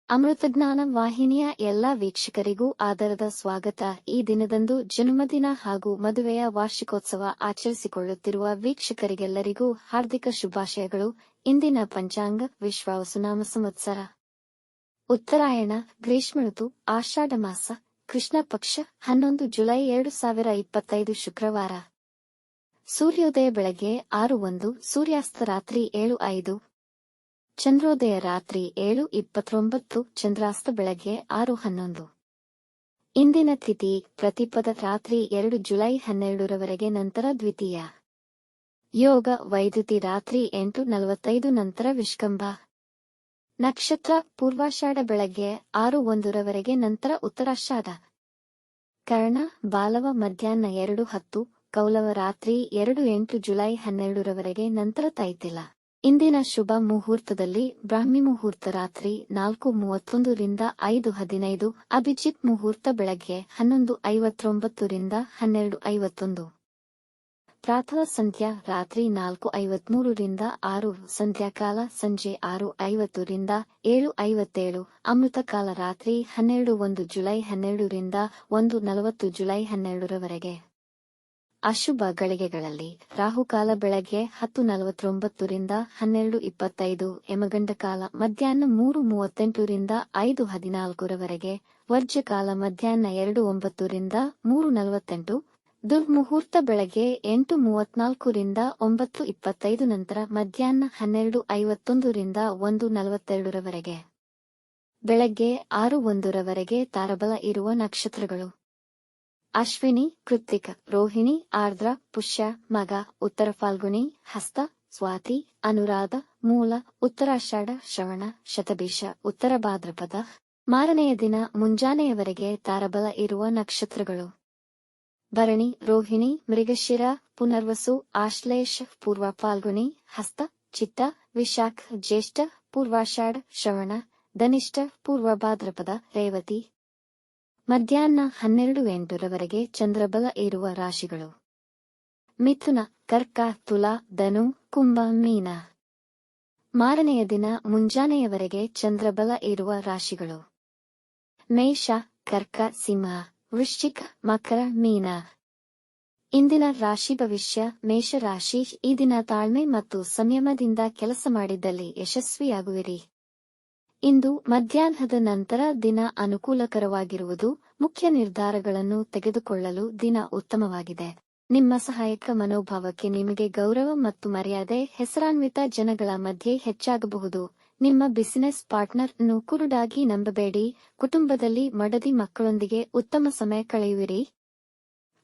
ಅಮೃತಜ್ಞಾನ ವಾಹಿನಿಯ ಎಲ್ಲಾ ವೀಕ್ಷಕರಿಗೂ ಆದರದ ಸ್ವಾಗತ. ಈ ದಿನದಂದು ಜನ್ಮದಿನ ಹಾಗೂ ಮದುವೆಯ ವಾರ್ಷಿಕೋತ್ಸವ ಆಚರಿಸಿಕೊಳ್ಳುತ್ತಿರುವ ವೀಕ್ಷಕರಿಗೆಲ್ಲರಿಗೂ ಹಾರ್ದಿಕ ಶುಭಾಶಯಗಳು. ಇಂದಿನ ಪಂಚಾಂಗ ವಿಶ್ವಾವಸುನಾಮ ಸಂವತ್ಸರ ಉತ್ತರಾಯಣ, ಗ್ರೀಷ್ಮ ಋತು, ಆಷಾಢ ಮಾಸ, ಕೃಷ್ಣ ಪಕ್ಷ, 11 ಜುಲೈ 2025 ಶುಕ್ರವಾರ. ಸೂರ್ಯೋದಯ ಬೆಳಗ್ಗೆ 6:01, ಸೂರ್ಯಾಸ್ತ ರಾತ್ರಿ 7:05, ಚಂದ್ರೋದಯ ರಾತ್ರಿ 7:29, ಚಂದ್ರಾಸ್ತ ಬೆಳಗ್ಗೆ 6:11. ಇಂದಿನ ತಿಥಿ ಪ್ರತಿಪದ ರಾತ್ರಿ 2 ಜುಲೈ 12ರವರೆಗೆ, ನಂತರ ದ್ವಿತೀಯ. ಯೋಗ ವೈದ್ಯುತಿ ರಾತ್ರಿ 8:45, ನಂತರ ವಿಷ್ಕಂಭ. ನಕ್ಷತ್ರ ಪೂರ್ವಾಷಾಢ ಬೆಳಗ್ಗೆ 6:01ರವರೆಗೆ, ನಂತರ ಉತ್ತರಾಷಾಢ. ಕರ್ಣ ಬಾಲವ ಮಧ್ಯಾಹ್ನ 2:10, ಕೌಲವ ರಾತ್ರಿ 2:08 ಜುಲೈ 12ರವರೆಗೆ, ನಂತರ ತೈತಿಲ. ಇಂದಿನ ಶುಭ ಮುಹೂರ್ತದಲ್ಲಿ ಬ್ರಾಹ್ಮಿ ಮುಹೂರ್ತ ರಾತ್ರಿ 4:31 ರಿಂದ 5:15, ಅಭಿಜಿತ್ ಮುಹೂರ್ತ ಬೆಳಗ್ಗೆ 11:59 ರಿಂದ 12:51. ಪ್ರಾತಃ ಸಂಧ್ಯಾ ರಾತ್ರಿ 4:53 ರಿಂದ 6, ಸಂಧ್ಯಾಕಾಲ ಸಂಜೆ 6:50 ರಿಂದ 7:57, ಅಮೃತಕಾಲ ರಾತ್ರಿ 12:01 ಜುಲೈ 12 ರಿಂದ 1:40 ಜುಲೈ 12ರವರೆಗೆ. ಅಶುಭ ಗಳಿಗೆಗಳಲ್ಲಿ ರಾಹುಕಾಲ ಬೆಳಗ್ಗೆ 10:49 ರಿಂದ 12:25, ಯಮಗಂಡಕಾಲ ಮಧ್ಯಾಹ್ನ 3:38 ರಿಂದ 5:14ರವರೆಗೆ, ವರ್ಜ್ಯಕಾಲ ಮಧ್ಯಾಹ್ನ 2:09 ರಿಂದ 3:48, ದುರ್ಮುಹೂರ್ತ ಬೆಳಗ್ಗೆ 8:34 ರಿಂದ 9:25, ನಂತರ ಮಧ್ಯಾಹ್ನ 12:51 ರಿಂದ 1:42ರವರೆಗೆ. ಬೆಳಗ್ಗೆ 6:01ರವರೆಗೆ ತಾರಬಲ ಇರುವ ನಕ್ಷತ್ರಗಳು: ಅಶ್ವಿನಿ, ಕೃತ್ತಿಕ, ರೋಹಿಣಿ, ಆರ್ದ್ರ, ಪುಷ್ಯ, ಮಗ, ಉತ್ತರ ಫಾಲ್ಗುಣಿ, ಹಸ್ತ, ಸ್ವಾತಿ, ಅನುರಾಧ, ಮೂಲ, ಉತ್ತರಾಷಾಢ, ಶ್ರವಣ, ಶತಭಿಷ, ಉತ್ತರ ಭಾದ್ರಪದ. ಮಾರನೆಯ ದಿನ ಮುಂಜಾನೆಯವರೆಗೆ ತಾರಬಲ ಇರುವ ನಕ್ಷತ್ರಗಳು: ಭರಣಿ, ರೋಹಿಣಿ, ಮೃಗಶಿರ, ಪುನರ್ವಸು, ಆಶ್ಲೇಷ, ಪೂರ್ವ ಫಾಲ್ಗುಣಿ, ಹಸ್ತ, ಚಿತ್ತ, ವಿಶಾಖ, ಜ್ಯೇಷ್ಠ, ಪೂರ್ವಾಷಾಢ, ಶ್ರವಣ, ಧನಿಷ್ಠ, ಪೂರ್ವ ಭಾದ್ರಪದ, ರೇವತಿ. ಮಧ್ಯಾಹ್ನ 12:08ರವರೆಗೆ ಚಂದ್ರಬಲ ಇರುವ ರಾಶಿಗಳು: ಮಿಥುನ, ಕರ್ಕ, ತುಲಾ, ಧನು, ಕುಂಭ, ಮೀನ. ಮಾರನೆಯ ದಿನ ಮುಂಜಾನೆಯವರೆಗೆ ಚಂದ್ರಬಲ ಇರುವ ರಾಶಿಗಳು: ಮೇಷ, ಕರ್ಕ, ಸಿಂಹ, ವೃಶ್ಚಿಕ, ಮಕರ, ಮೀನ. ಇಂದಿನ ರಾಶಿ ಭವಿಷ್ಯ: ಮೇಷರಾಶಿ, ಈ ದಿನ ತಾಳ್ಮೆ ಮತ್ತು ಸಂಯಮದಿಂದ ಕೆಲಸ ಮಾಡಿದ್ದಲ್ಲಿ ಯಶಸ್ವಿಯಾಗುವಿರಿ. ಇಂದು ಮಧ್ಯಾಹ್ನದ ನಂತರ ದಿನ ಅನುಕೂಲಕರವಾಗಿರುವುದು. ಮುಖ್ಯ ನಿರ್ಧಾರಗಳನ್ನು ತೆಗೆದುಕೊಳ್ಳಲು ದಿನ ಉತ್ತಮವಾಗಿದೆ. ನಿಮ್ಮ ಸಹಾಯಕ ಮನೋಭಾವಕ್ಕೆ ನಿಮಗೆ ಗೌರವ ಮತ್ತು ಮರ್ಯಾದೆ ಹೆಸರಾನ್ವಿತ ಜನಗಳ ಮಧ್ಯೆ ಹೆಚ್ಚಾಗಬಹುದು. ನಿಮ್ಮ ಬಿಸಿನೆಸ್ ಪಾರ್ಟ್ನರ್ ಅನ್ನು ಕುರುಡಾಗಿ ನಂಬಬೇಡಿ. ಕುಟುಂಬದಲ್ಲಿ ಮಡದಿ ಮಕ್ಕಳೊಂದಿಗೆ ಉತ್ತಮ ಸಮಯ ಕಳೆಯುವಿರಿ.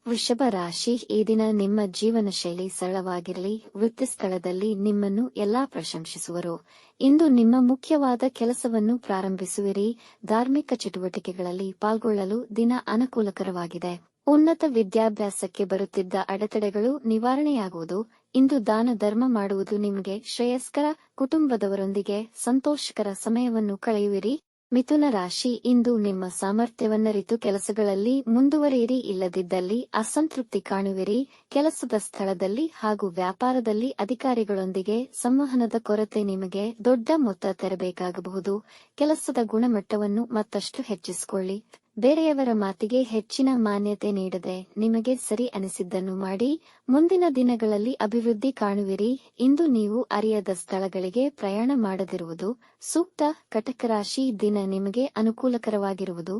ವೃಷಭ ರಾಶಿ, ಈ ದಿನ ನಿಮ್ಮ ಜೀವನ ಶೈಲಿ ಸರಳವಾಗಿರಲಿ. ವೃತ್ತಿ ಸ್ಥಳದಲ್ಲಿ ನಿಮ್ಮನ್ನು ಎಲ್ಲಾ ಪ್ರಶಂಸಿಸುವರು. ಇಂದು ನಿಮ್ಮ ಮುಖ್ಯವಾದ ಕೆಲಸವನ್ನು ಪ್ರಾರಂಭಿಸುವಿರಿ. ಧಾರ್ಮಿಕ ಚಟುವಟಿಕೆಗಳಲ್ಲಿ ಪಾಲ್ಗೊಳ್ಳಲು ದಿನ ಅನುಕೂಲಕರವಾಗಿದೆ. ಉನ್ನತ ವಿದ್ಯಾಭ್ಯಾಸಕ್ಕೆ ಬರುತ್ತಿದ್ದ ಅಡೆತಡೆಗಳು ನಿವಾರಣೆಯಾಗುವುದು. ಇಂದು ದಾನ ಧರ್ಮ ಮಾಡುವುದು ನಿಮಗೆ ಶ್ರೇಯಸ್ಕರ. ಕುಟುಂಬದವರೊಂದಿಗೆ ಸಂತೋಷಕರ ಸಮಯವನ್ನು ಕಳೆಯುವಿರಿ. ಮಿಥುನ ರಾಶಿ, ಇಂದು ನಿಮ್ಮ ಸಾಮರ್ಥ್ಯವನ್ನರಿತು ಕೆಲಸಗಳಲ್ಲಿ ಮುಂದುವರಿಯಿರಿ. ಇಲ್ಲದಿದ್ದಲ್ಲಿ ಅಸಂತೃಪ್ತಿ ಕಾಣುವಿರಿ. ಕೆಲಸದ ಸ್ಥಳದಲ್ಲಿ ಹಾಗೂ ವ್ಯಾಪಾರದಲ್ಲಿ ಅಧಿಕಾರಿಗಳೊಂದಿಗೆ ಸಂವಹನದ ಕೊರತೆ ನಿಮಗೆ ದೊಡ್ಡ ಮೊತ್ತ ತೆರಬೇಕಾಗಬಹುದು. ಕೆಲಸದ ಗುಣಮಟ್ಟವನ್ನು ಮತ್ತಷ್ಟು ಹೆಚ್ಚಿಸಿಕೊಳ್ಳಿ. ಬೇರೆಯವರ ಮಾತಿಗೆ ಹೆಚ್ಚಿನ ಮಾನ್ಯತೆ ನೀಡದೆ ನಿಮಗೆ ಸರಿ ಅನಿಸಿದ್ದನ್ನು ಮಾಡಿ. ಮುಂದಿನ ದಿನಗಳಲ್ಲಿ ಅಭಿವೃದ್ಧಿ ಕಾಣುವಿರಿ. ಇಂದು ನೀವು ಅರಿಯದ ಸ್ಥಳಗಳಿಗೆ ಪ್ರಯಾಣ ಮಾಡದಿರುವುದು ಸೂಕ್ತ. ಕಟಕ ರಾಶಿ, ದಿನ ನಿಮಗೆ ಅನುಕೂಲಕರವಾಗಿರುವುದು.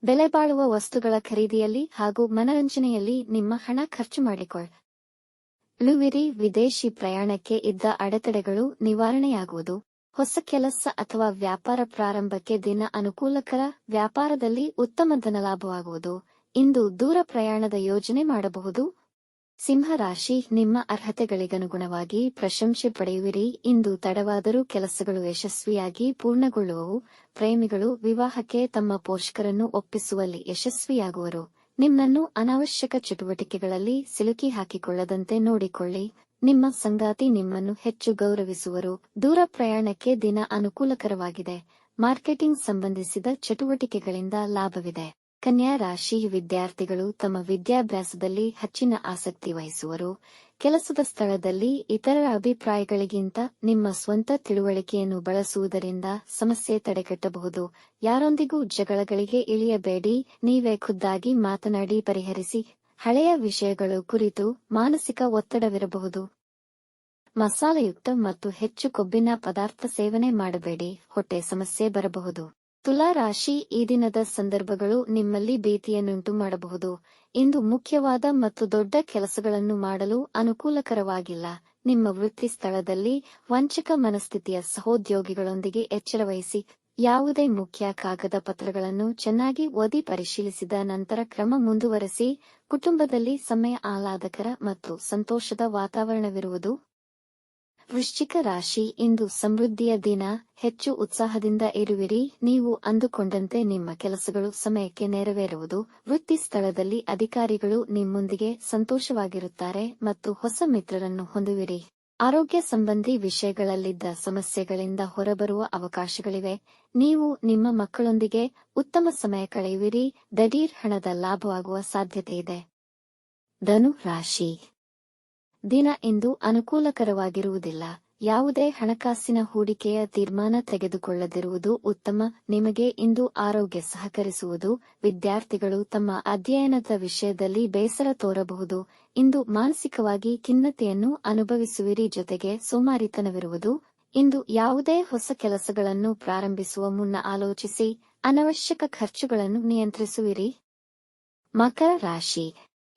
ಬೆಲೆಬಾಳುವ ವಸ್ತುಗಳ ಖರೀದಿಯಲ್ಲಿ ಹಾಗೂ ಮನರಂಜನೆಯಲ್ಲಿ ನಿಮ್ಮ ಹಣ ಖರ್ಚು ಮಾಡಿಕೊಳ್ಳುವಿರಿ. ವಿದೇಶಿ ಪ್ರಯಾಣಕ್ಕೆ ಇದ್ದ ಅಡೆತಡೆಗಳು ನಿವಾರಣೆಯಾಗುವುದು. ಹೊಸ ಕೆಲಸ ಅಥವಾ ವ್ಯಾಪಾರ ಪ್ರಾರಂಭಕ್ಕೆ ದಿನ ಅನುಕೂಲಕರ. ವ್ಯಾಪಾರದಲ್ಲಿ ಉತ್ತಮ ಧನಲಾಭವಾಗುವುದು. ಇಂದು ದೂರ ಪ್ರಯಾಣದ ಯೋಜನೆ ಮಾಡಬಹುದು. ಸಿಂಹರಾಶಿ, ನಿಮ್ಮ ಅರ್ಹತೆಗಳಿಗನುಗುಣವಾಗಿ ಪ್ರಶಂಸೆ ಪಡೆಯುವಿರಿ. ಇಂದು ತಡವಾದರೂ ಕೆಲಸಗಳು ಯಶಸ್ವಿಯಾಗಿ ಪೂರ್ಣಗೊಳ್ಳುವವು. ಪ್ರೇಮಿಗಳು ವಿವಾಹಕ್ಕೆ ತಮ್ಮ ಪೋಷಕರನ್ನು ಒಪ್ಪಿಸುವಲ್ಲಿ ಯಶಸ್ವಿಯಾಗುವರು. ನಿಮ್ಮನ್ನು ಅನಾವಶ್ಯಕ ಚಟುವಟಿಕೆಗಳಲ್ಲಿ ಸಿಲುಕಿ ಹಾಕಿಕೊಳ್ಳದಂತೆ ನೋಡಿಕೊಳ್ಳಿ. ನಿಮ್ಮ ಸಂಗಾತಿ ನಿಮ್ಮನ್ನು ಹೆಚ್ಚು ಗೌರವಿಸುವರು. ದೂರ ಪ್ರಯಾಣಕ್ಕೆ ದಿನ ಅನುಕೂಲಕರವಾಗಿದೆ. ಮಾರ್ಕೆಟಿಂಗ್ ಸಂಬಂಧಿಸಿದ ಚಟುವಟಿಕೆಗಳಿಂದ ಲಾಭವಿದೆ. ಕನ್ಯಾ ರಾಶಿ, ವಿದ್ಯಾರ್ಥಿಗಳು ತಮ್ಮ ವಿದ್ಯಾಭ್ಯಾಸದಲ್ಲಿ ಹೆಚ್ಚಿನ ಆಸಕ್ತಿ ವಹಿಸುವರು. ಕೆಲಸದ ಸ್ಥಳದಲ್ಲಿ ಇತರರ ಅಭಿಪ್ರಾಯಗಳಿಗಿಂತ ನಿಮ್ಮ ಸ್ವಂತ ತಿಳುವಳಿಕೆಯನ್ನು ಬಳಸುವುದರಿಂದ ಸಮಸ್ಯೆ ತಡೆಗಟ್ಟಬಹುದು. ಯಾರೊಂದಿಗೂ ಜಗಳಗಳಿಗೆ ಇಳಿಯಬೇಡಿ, ನೀವೇ ಖುದ್ದಾಗಿ ಮಾತನಾಡಿ ಪರಿಹರಿಸಿ. ಹಳೆಯ ವಿಷಯಗಳು ಕುರಿತು ಮಾನಸಿಕ ಒತ್ತಡವಿರಬಹುದು. ಮಸಾಲೆಯುಕ್ತ ಮತ್ತು ಹೆಚ್ಚು ಕೊಬ್ಬಿನ ಪದಾರ್ಥ ಸೇವನೆ ಮಾಡಬೇಡಿ, ಹೊಟ್ಟೆ ಸಮಸ್ಯೆ ಬರಬಹುದು. ತುಲಾ ರಾಶಿ, ಈ ದಿನದ ಸಂದರ್ಭಗಳು ನಿಮ್ಮಲ್ಲಿ ಭೀತಿಯನ್ನುಂಟು ಮಾಡಬಹುದು. ಇಂದು ಮುಖ್ಯವಾದ ಮತ್ತು ದೊಡ್ಡ ಕೆಲಸಗಳನ್ನು ಮಾಡಲು ಅನುಕೂಲಕರವಾಗಿಲ್ಲ. ನಿಮ್ಮ ವೃತ್ತಿ ಸ್ಥಳದಲ್ಲಿ ವಂಚಕ ಮನಸ್ಥಿತಿಯ ಸಹೋದ್ಯೋಗಿಗಳೊಂದಿಗೆ ಎಚ್ಚರವಹಿಸಿ. ಯಾವುದೇ ಮುಖ್ಯ ಕಾಗದ ಪತ್ರಗಳನ್ನು ಚೆನ್ನಾಗಿ ಓದಿ ಪರಿಶೀಲಿಸಿದ ನಂತರ ಕ್ರಮ ಮುಂದುವರೆಸಿ. ಕುಟುಂಬದಲ್ಲಿ ಸಮಯ ಆಹ್ಲಾದಕರ ಮತ್ತು ಸಂತೋಷದ ವಾತಾವರಣವಿರುವುದು. ವೃಶ್ಚಿಕ ರಾಶಿ, ಇಂದು ಸಮೃದ್ಧಿಯ ದಿನ. ಹೆಚ್ಚು ಉತ್ಸಾಹದಿಂದ ಇರುವಿರಿ. ನೀವು ಅಂದುಕೊಂಡಂತೆ ನಿಮ್ಮ ಕೆಲಸಗಳು ಸಮಯಕ್ಕೆ ನೆರವೇರುವುದು. ವೃತ್ತಿ ಸ್ಥಳದಲ್ಲಿ ಅಧಿಕಾರಿಗಳು ನಿಮ್ಮೊಂದಿಗೆ ಸಂತೋಷವಾಗಿರುತ್ತಾರೆ ಮತ್ತು ಹೊಸ ಮಿತ್ರರನ್ನು ಹೊಂದುವಿರಿ. ಆರೋಗ್ಯ ಸಂಬಂಧಿ ವಿಷಯಗಳಲ್ಲಿದ್ದ ಸಮಸ್ಯೆಗಳಿಂದ ಹೊರಬರುವ ಅವಕಾಶಗಳಿವೆ. ನೀವು ನಿಮ್ಮ ಮಕ್ಕಳೊಂದಿಗೆ ಉತ್ತಮ ಸಮಯ ಕಳೆಯುವಿರಿ. ದಿಢೀರ್ ಹಣದ ಲಾಭವಾಗುವ ಸಾಧ್ಯತೆಯಿದೆ. ಧನು ರಾಶಿ, ದಿನ ಇಂದು ಅನುಕೂಲಕರವಾಗಿರುವುದಿಲ್ಲ. ಯಾವುದೇ ಹಣಕಾಸಿನ ಹೂಡಿಕೆಯ ತೀರ್ಮಾನ ತೆಗೆದುಕೊಳ್ಳದಿರುವುದು ಉತ್ತಮ. ನಿಮಗೆ ಇಂದು ಆರೋಗ್ಯ ಸಹಕರಿಸುವುದು. ವಿದ್ಯಾರ್ಥಿಗಳು ತಮ್ಮ ಅಧ್ಯಯನದ ವಿಷಯದಲ್ಲಿ ಬೇಸರ ತೋರಬಹುದು. ಇಂದು ಮಾನಸಿಕವಾಗಿ ಖಿನ್ನತೆಯನ್ನು ಅನುಭವಿಸುವಿರಿ, ಜೊತೆಗೆ ಸೋಮಾರಿತನವಿರುವುದು. ಇಂದು ಯಾವುದೇ ಹೊಸ ಕೆಲಸಗಳನ್ನು ಪ್ರಾರಂಭಿಸುವ ಮುನ್ನ ಆಲೋಚಿಸಿ. ಅನವಶ್ಯಕ ಖರ್ಚುಗಳನ್ನು ನಿಯಂತ್ರಿಸುವಿರಿ. ಮಕರ ರಾಶಿ,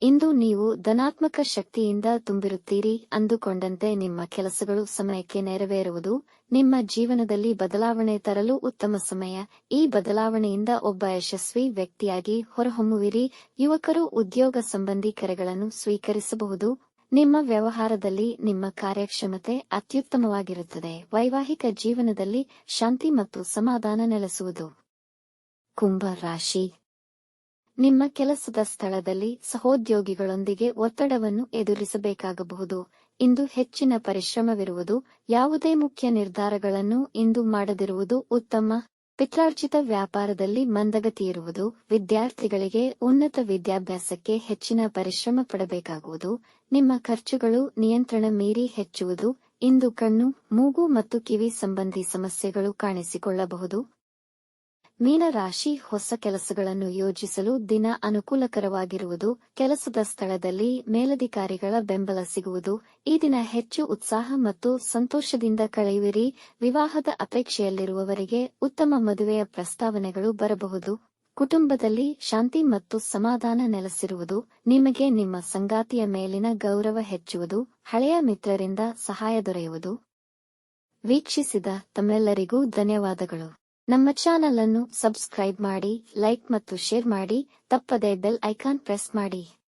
ಇಂದು ನೀವು ಧನಾತ್ಮಕ ಶಕ್ತಿಯಿಂದ ತುಂಬಿರುತ್ತೀರಿ. ಅಂದುಕೊಂಡಂತೆ ನಿಮ್ಮ ಕೆಲಸಗಳು ಸಮಯಕ್ಕೆ ನೆರವೇರುವುದು. ನಿಮ್ಮ ಜೀವನದಲ್ಲಿ ಬದಲಾವಣೆ ತರಲು ಉತ್ತಮ ಸಮಯ. ಈ ಬದಲಾವಣೆಯಿಂದ ಒಬ್ಬ ಯಶಸ್ವಿ ವ್ಯಕ್ತಿಯಾಗಿ ಹೊರಹೊಮ್ಮುವಿರಿ. ಯುವಕರು ಉದ್ಯೋಗ ಸಂಬಂಧಿ ಕರೆಗಳನ್ನು ಸ್ವೀಕರಿಸಬಹುದು. ನಿಮ್ಮ ವ್ಯವಹಾರದಲ್ಲಿ ನಿಮ್ಮ ಕಾರ್ಯಕ್ಷಮತೆ ಅತ್ಯುತ್ತಮವಾಗಿರುತ್ತದೆ. ವೈವಾಹಿಕ ಜೀವನದಲ್ಲಿ ಶಾಂತಿ ಮತ್ತು ಸಮಾಧಾನ ನೆಲೆಸುವುದು. ಕುಂಭ ರಾಶಿ, ನಿಮ್ಮ ಕೆಲಸದ ಸ್ಥಳದಲ್ಲಿ ಸಹೋದ್ಯೋಗಿಗಳೊಂದಿಗೆ ಒತ್ತಡವನ್ನು ಎದುರಿಸಬೇಕಾಗಬಹುದು. ಇಂದು ಹೆಚ್ಚಿನ ಪರಿಶ್ರಮವಿರುವುದು. ಯಾವುದೇ ಮುಖ್ಯ ನಿರ್ಧಾರಗಳನ್ನು ಇಂದು ಮಾಡದಿರುವುದು ಉತ್ತಮ. ಪಿತ್ರಾರ್ಜಿತ ವ್ಯಾಪಾರದಲ್ಲಿ ಮಂದಗತಿಯಿರುವುದು. ವಿದ್ಯಾರ್ಥಿಗಳಿಗೆ ಉನ್ನತ ವಿದ್ಯಾಭ್ಯಾಸಕ್ಕೆ ಹೆಚ್ಚಿನ ಪರಿಶ್ರಮ ಪಡಬೇಕಾಗುವುದು. ನಿಮ್ಮ ಖರ್ಚುಗಳು ನಿಯಂತ್ರಣ ಮೀರಿ ಹೆಚ್ಚುವುದು. ಇಂದು ಕಣ್ಣು, ಮೂಗು ಮತ್ತು ಕಿವಿ ಸಂಬಂಧಿ ಸಮಸ್ಯೆಗಳು ಕಾಣಿಸಿಕೊಳ್ಳಬಹುದು. ಮೀನರಾಶಿ, ಹೊಸ ಕೆಲಸಗಳನ್ನು ಯೋಜಿಸಲು ದಿನ ಅನುಕೂಲಕರವಾಗಿರುವುದು. ಕೆಲಸದ ಸ್ಥಳದಲ್ಲಿ ಮೇಲಧಿಕಾರಿಗಳ ಬೆಂಬಲ ಸಿಗುವುದು. ಈ ದಿನ ಹೆಚ್ಚು ಉತ್ಸಾಹ ಮತ್ತು ಸಂತೋಷದಿಂದ ಕಳೆಯುವಿರಿ. ವಿವಾಹದ ಅಪೇಕ್ಷೆಯಲ್ಲಿರುವವರಿಗೆ ಉತ್ತಮ ಮದುವೆಯ ಪ್ರಸ್ತಾವನೆಗಳು ಬರಬಹುದು. ಕುಟುಂಬದಲ್ಲಿ ಶಾಂತಿ ಮತ್ತು ಸಮಾಧಾನ ನೆಲೆಸಿರುವುದು. ನಿಮಗೆ ನಿಮ್ಮ ಸಂಗಾತಿಯ ಮೇಲಿನ ಗೌರವ ಹೆಚ್ಚುವುದು. ಹಳೆಯ ಮಿತ್ರರಿಂದ ಸಹಾಯ ದೊರೆಯುವುದು. ವೀಕ್ಷಿಸಿದ ತಮ್ಮೆಲ್ಲರಿಗೂ ಧನ್ಯವಾದಗಳು. ನಮ್ಮ ಚಾನಲ್ ಅನ್ನು ಸಬ್ಸ್ಕ್ರೈಬ್ ಮಾಡಿ, ಲೈಕ್ ಮತ್ತು ಶೇರ್ ಮಾಡಿ. ತಪ್ಪದೇ ಬೆಲ್ ಐಕಾನ್ ಪ್ರೆಸ್ ಮಾಡಿ.